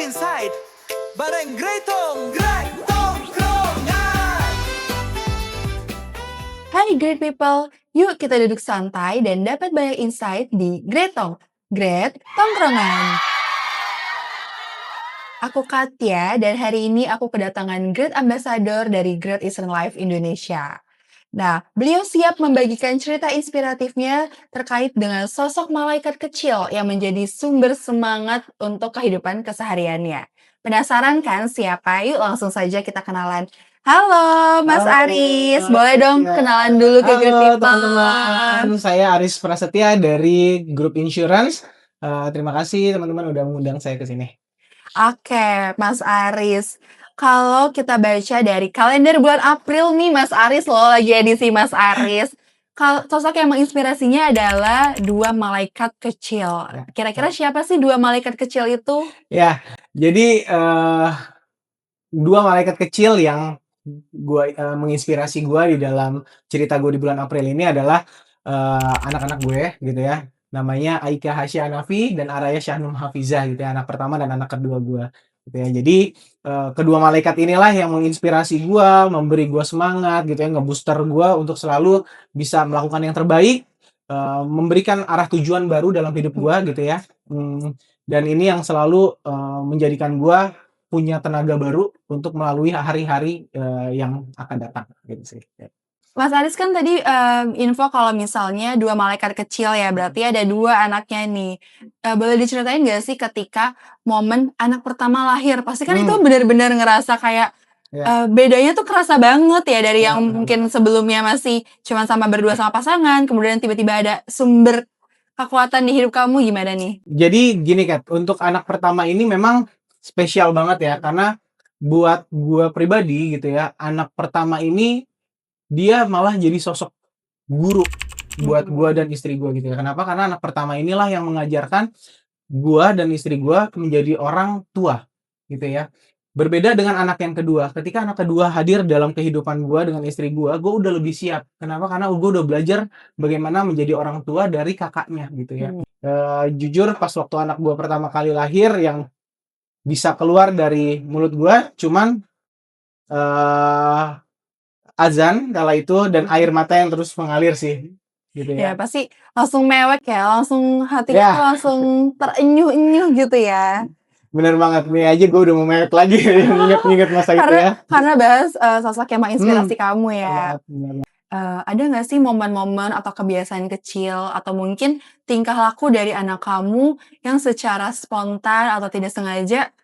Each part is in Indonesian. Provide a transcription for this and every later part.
inside bareng Greatong Tongkrongan. Hai great people, yuk kita duduk santai dan dapat banyak insight di Gretong, Great Tongkrongan. Aku Katya dan hari ini aku kedatangan Great Ambassador dari Great Eastern Life Indonesia. Nah, beliau siap membagikan cerita inspiratifnya terkait dengan sosok malaikat kecil yang menjadi sumber semangat untuk kehidupan kesehariannya. Penasaran kan siapa? Yuk langsung saja kita kenalan. Halo Mas Halo, Aris, boleh dong ya. kenalan dulu ke Great Halo People. teman-teman, saya Aris Prasetya dari Grup Insurance. Terima kasih teman-teman udah mengundang saya ke sini. Oke, Mas Aris. Kalau kita baca dari kalender bulan April nih, Mas Aris loh, lagi edisi Mas Aris. Sosok yang menginspirasinya adalah dua malaikat kecil. Kira-kira siapa sih dua malaikat kecil itu? Ya, jadi dua malaikat kecil yang menginspirasi gue di dalam cerita gue di bulan April ini adalah anak-anak gue gitu ya. Namanya Aika Hasya Hanafi dan Araya Syahnum Hafizah gitu ya, anak pertama dan anak kedua gue gitu ya. Jadi kedua malaikat inilah yang menginspirasi gue, memberi gue semangat gitu ya, ngebooster gue untuk selalu bisa melakukan yang terbaik, memberikan arah tujuan baru dalam hidup gue gitu ya. Dan ini yang selalu menjadikan gue punya tenaga baru untuk melalui hari-hari yang akan datang gitu sih. Mas Aris kan tadi info kalau misalnya dua malaikat kecil ya, berarti ada dua anaknya nih. Boleh diceritain nggak sih ketika momen anak pertama lahir? Pasti kan itu benar-benar ngerasa kayak bedanya tuh kerasa banget ya dari yang mungkin sebelumnya masih cuma sama berdua sama pasangan, kemudian tiba-tiba ada sumber kekuatan di hidup kamu, gimana nih? Jadi gini Kat, untuk anak pertama ini memang spesial banget ya, karena buat gue pribadi gitu ya, anak pertama ini dia malah jadi sosok guru buat gue dan istri gue gitu ya. Kenapa? Karena anak pertama inilah yang mengajarkan gue dan istri gue menjadi orang tua gitu ya. Berbeda dengan anak yang kedua. Ketika anak kedua hadir dalam kehidupan gue dengan istri gue udah lebih siap. Kenapa? Karena gue udah belajar bagaimana menjadi orang tua dari kakaknya gitu ya. Jujur pas waktu anak gue pertama kali lahir, yang bisa keluar dari mulut gue cuman azan kala itu dan air mata yang terus mengalir sih gitu Ya ya. pasti langsung mewek ya, langsung hati Ya. kita langsung terenyuh-enyuh gitu ya. Bener banget, nih aja gue udah mau mewek lagi inget-inget masa itu ya. Karena bahas sosok yang menginspirasi kamu ya. Bener banget. Ada nggak sih momen-momen atau kebiasaan kecil atau mungkin tingkah laku dari anak kamu yang secara spontan atau tidak sengaja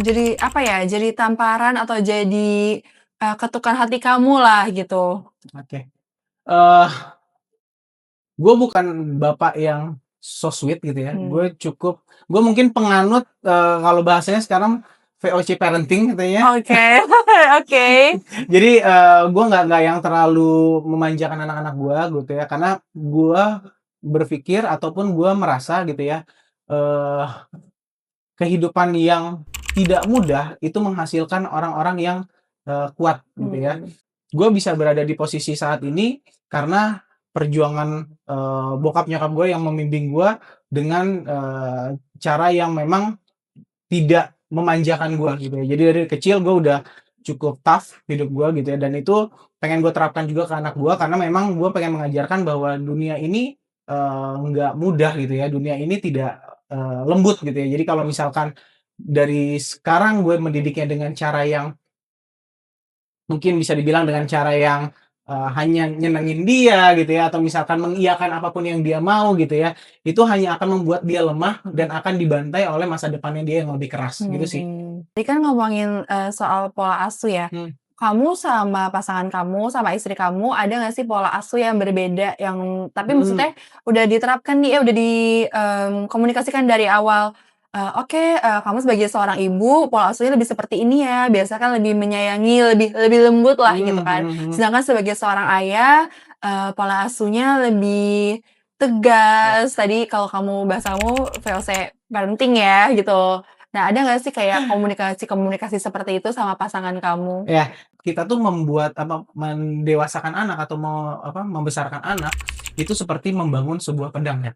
jadi apa ya? Jadi tamparan atau jadi ketukan hati kamu lah gitu. Oke. Gue bukan bapak yang so sweet gitu ya. Gue mungkin penganut kalau bahasanya sekarang VOC parenting katanya. Oke. Oke. Jadi gue nggak yang terlalu memanjakan anak-anak gue gitu ya, karena gue berpikir ataupun gue merasa gitu ya, kehidupan yang tidak mudah itu menghasilkan orang-orang yang kuat gitu ya. Gue bisa berada di posisi saat ini karena perjuangan bokap nyokap gue yang membimbing gue dengan cara yang memang tidak memanjakan gue gitu ya. Jadi dari kecil gue udah cukup tough hidup gue gitu ya, dan itu pengen gue terapkan juga ke anak gue, karena memang gue pengen mengajarkan bahwa dunia ini nggak mudah gitu ya, dunia ini tidak lembut gitu ya. Jadi kalau misalkan dari sekarang gue mendidiknya dengan cara yang mungkin bisa dibilang dengan cara yang hanya nyenengin dia gitu ya, atau misalkan mengiyakan apapun yang dia mau gitu ya, itu hanya akan membuat dia lemah dan akan dibantai oleh masa depannya dia yang lebih keras gitu sih. Tadi kan ngomongin soal pola asuh ya. Kamu sama pasangan kamu, sama istri kamu, ada nggak sih pola asuh yang berbeda yang tapi maksudnya udah diterapkan nih, udah dikomunikasikan dari awal? Oke, kamu sebagai seorang ibu, pola asuhnya lebih seperti ini ya, biasa kan lebih menyayangi, lebih lembut lah gitu kan. Sedangkan sebagai seorang ayah, pola asuhnya lebih tegas. Tadi kalau bahasamu VOC parenting ya gitu. Nah, ada nggak sih kayak komunikasi-komunikasi seperti itu sama pasangan kamu? Ya, kita tuh mendewasakan anak atau membesarkan anak itu seperti membangun sebuah pedang ya.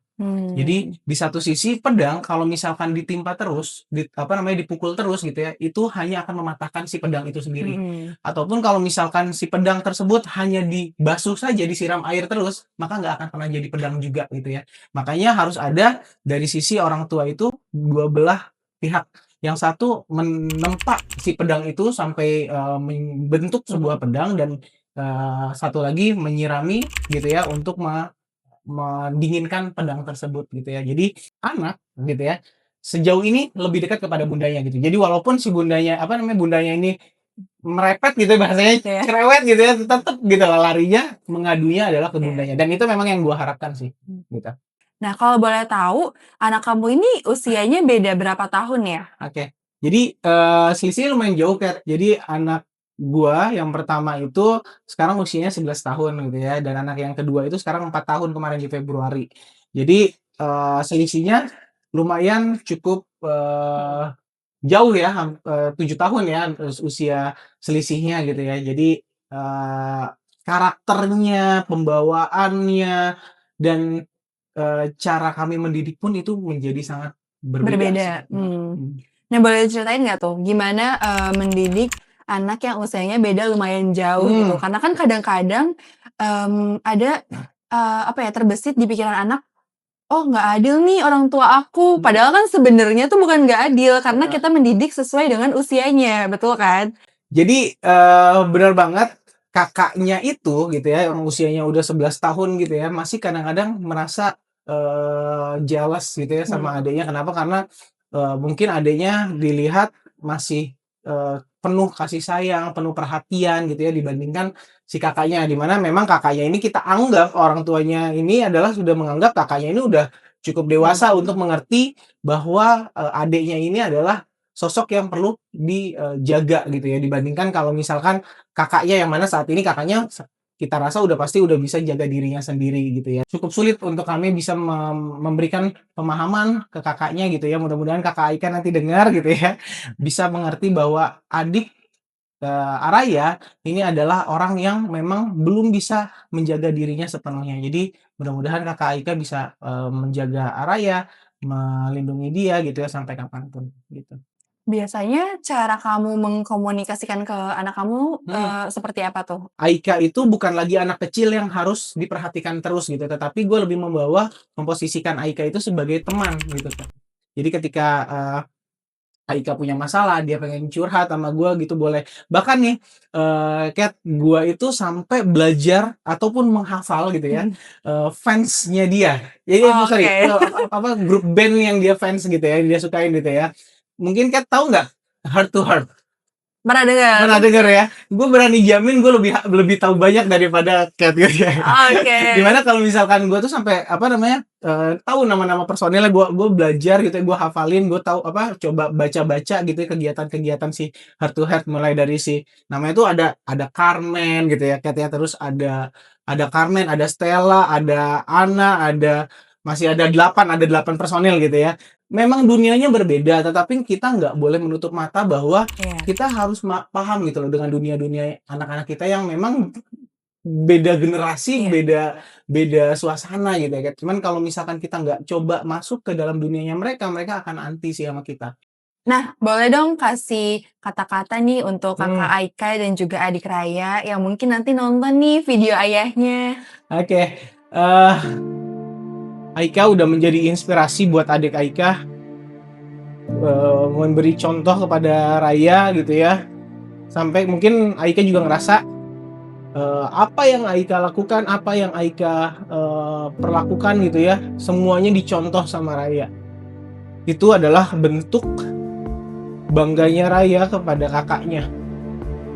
Jadi di satu sisi pedang kalau misalkan ditimpa terus, dipukul terus gitu ya, itu hanya akan mematahkan si pedang itu sendiri. Ataupun kalau misalkan si pedang tersebut hanya dibasuh saja, disiram air terus, maka nggak akan pernah jadi pedang juga gitu ya. Makanya harus ada dari sisi orang tua itu dua belah pihak. Yang satu menempa si pedang itu sampai membentuk sebuah pedang, dan satu lagi menyirami gitu ya untuk mendinginkan pedang tersebut gitu ya. Jadi anak gitu ya sejauh ini lebih dekat kepada bundanya gitu. Jadi walaupun si bundanya bundanya ini merepet gitu bahasanya, cerewet gitu ya, tetap gitu larinya mengadunya adalah ke bundanya, dan itu memang yang gua harapkan sih gitu. Nah, kalau boleh tahu anak kamu ini usianya beda berapa tahun ya? Oke. Jadi selisihnya lumayan jauh Kat. Jadi anak gua yang pertama itu sekarang usianya 11 tahun gitu ya, dan anak yang kedua itu sekarang 4 tahun kemarin di Februari. Jadi selisihnya lumayan cukup jauh ya, 7 tahun ya usia selisihnya gitu ya. Jadi karakternya, pembawaannya, dan cara kami mendidik pun itu menjadi sangat berbeda. Nah, boleh ceritain nggak tuh gimana mendidik anak yang usianya beda lumayan jauh gitu? Karena kan kadang-kadang ada terbesit di pikiran anak, oh nggak adil nih orang tua aku. Padahal kan sebenarnya tuh bukan nggak adil, karena kita mendidik sesuai dengan usianya, betul kan? Jadi benar banget, kakaknya itu gitu ya yang usianya udah 11 tahun gitu ya, masih kadang-kadang merasa jealous gitu ya sama adiknya. Kenapa? Karena mungkin adiknya dilihat masih penuh kasih sayang, penuh perhatian gitu ya dibandingkan si kakaknya, di mana memang kakaknya ini kita anggap, orang tuanya ini adalah sudah menganggap kakaknya ini udah cukup dewasa untuk mengerti bahwa adiknya ini adalah sosok yang perlu dijaga gitu ya, dibandingkan kalau misalkan kakaknya yang mana saat ini kakaknya kita rasa udah pasti udah bisa jaga dirinya sendiri gitu ya. Cukup sulit untuk kami bisa memberikan pemahaman ke kakaknya gitu ya. Mudah-mudahan kakak Aika nanti dengar gitu ya, bisa mengerti bahwa adik Araya ini adalah orang yang memang belum bisa menjaga dirinya sepenuhnya. Jadi mudah-mudahan kakak Aika bisa menjaga Araya, melindungi dia gitu ya sampai kapanpun gitu. Biasanya cara kamu mengkomunikasikan ke anak kamu seperti apa tuh? Aika itu bukan lagi anak kecil yang harus diperhatikan terus gitu, tetapi gue lebih memposisikan Aika itu sebagai teman gitu kan. Jadi ketika Aika punya masalah, dia pengen curhat sama gue gitu, boleh. Bahkan nih Kat, gue itu sampai belajar ataupun menghafal gitu ya fansnya dia. Jadi grup band yang dia fans gitu ya, dia sukain gitu ya. Mungkin Kat tahu nggak Heart to Heart? Pernah dengar ya. Gue berani jamin gue lebih tahu banyak daripada Kat gitu ya. Dimana kalau misalkan gue tuh sampai tahu nama-nama personilnya, gue belajar gitu ya, gue hafalin, gue tahu coba baca-baca gitu ya kegiatan-kegiatan si Heart to Heart, mulai dari si namanya tuh ada Carmen gitu ya Kat ya, terus ada Carmen, ada Stella, ada Anna, masih ada 8 personil gitu ya. Memang dunianya berbeda, tetapi kita nggak boleh menutup mata bahwa kita harus paham gitu loh dengan dunia anak-anak kita yang memang beda generasi, beda suasana gitu ya. Cuman kalau misalkan kita nggak coba masuk ke dalam dunianya mereka akan anti sih sama kita. Nah, boleh dong kasih kata-kata nih untuk kakak Aika dan juga adik Raya yang mungkin nanti nonton nih video ayahnya. Oke. Aika udah menjadi inspirasi buat adik Aika, memberi contoh kepada Raya gitu ya, sampai mungkin Aika juga ngerasa apa yang Aika lakukan, apa yang Aika perlakukan gitu ya, semuanya dicontoh sama Raya. Itu adalah bentuk bangganya Raya kepada kakaknya.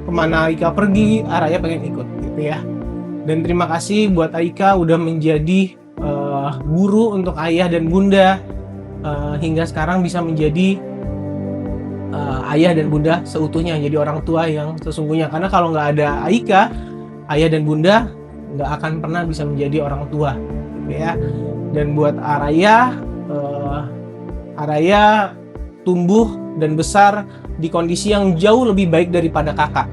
Kemana Aika pergi, Raya pengen ikut gitu ya. Dan terima kasih buat Aika udah menjadi guru untuk ayah dan bunda, hingga sekarang bisa menjadi ayah dan bunda seutuhnya, jadi orang tua yang sesungguhnya. Karena kalau nggak ada Aika, ayah dan bunda nggak akan pernah bisa menjadi orang tua gitu ya. Dan buat Araya tumbuh dan besar di kondisi yang jauh lebih baik daripada kakak.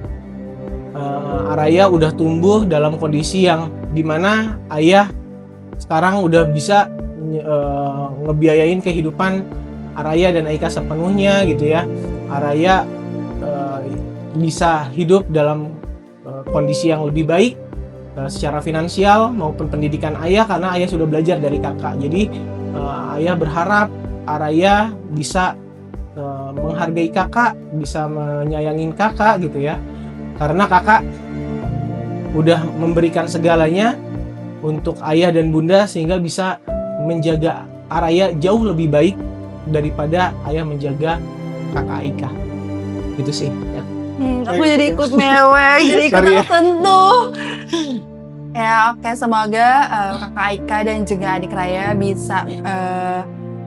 Araya udah tumbuh dalam kondisi yang dimana ayah sekarang udah bisa ngebiayain kehidupan Araya dan Aika sepenuhnya gitu ya. Araya bisa hidup dalam kondisi yang lebih baik secara finansial maupun pendidikan ayah, karena ayah sudah belajar dari kakak. Jadi ayah berharap Araya bisa menghargai kakak, bisa menyayangin kakak gitu ya, karena kakak udah memberikan segalanya untuk ayah dan bunda, sehingga bisa menjaga Araya jauh lebih baik daripada ayah menjaga kakak Aika. Gitu sih ya. Aku jadi ikut mewek, jadi ikut Sorry ya. tersentuh. Ya oke, semoga kakak Aika dan juga adik Raya bisa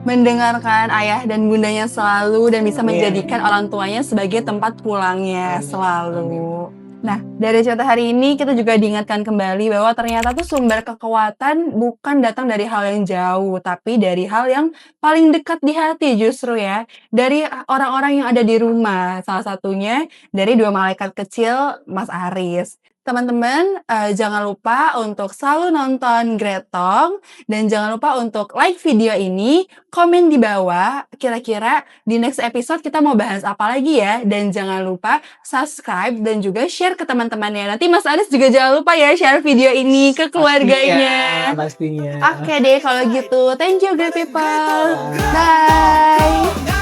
mendengarkan ayah dan bundanya selalu dan bisa menjadikan orang tuanya sebagai tempat pulangnya selalu. Nah, dari cerita hari ini kita juga diingatkan kembali bahwa ternyata tuh sumber kekuatan bukan datang dari hal yang jauh, tapi dari hal yang paling dekat di hati justru ya. Dari orang-orang yang ada di rumah, salah satunya dari dua malaikat kecil Mas Aris. Teman-teman, jangan lupa untuk selalu nonton Gretong, dan jangan lupa untuk like video ini, komen di bawah, kira-kira di next episode kita mau bahas apa lagi ya, dan jangan lupa subscribe dan juga share ke teman-temannya. Nanti Mas Aris juga jangan lupa ya share video ini ke keluarganya. Pastinya. Oke deh kalau gitu, thank you great people, bye.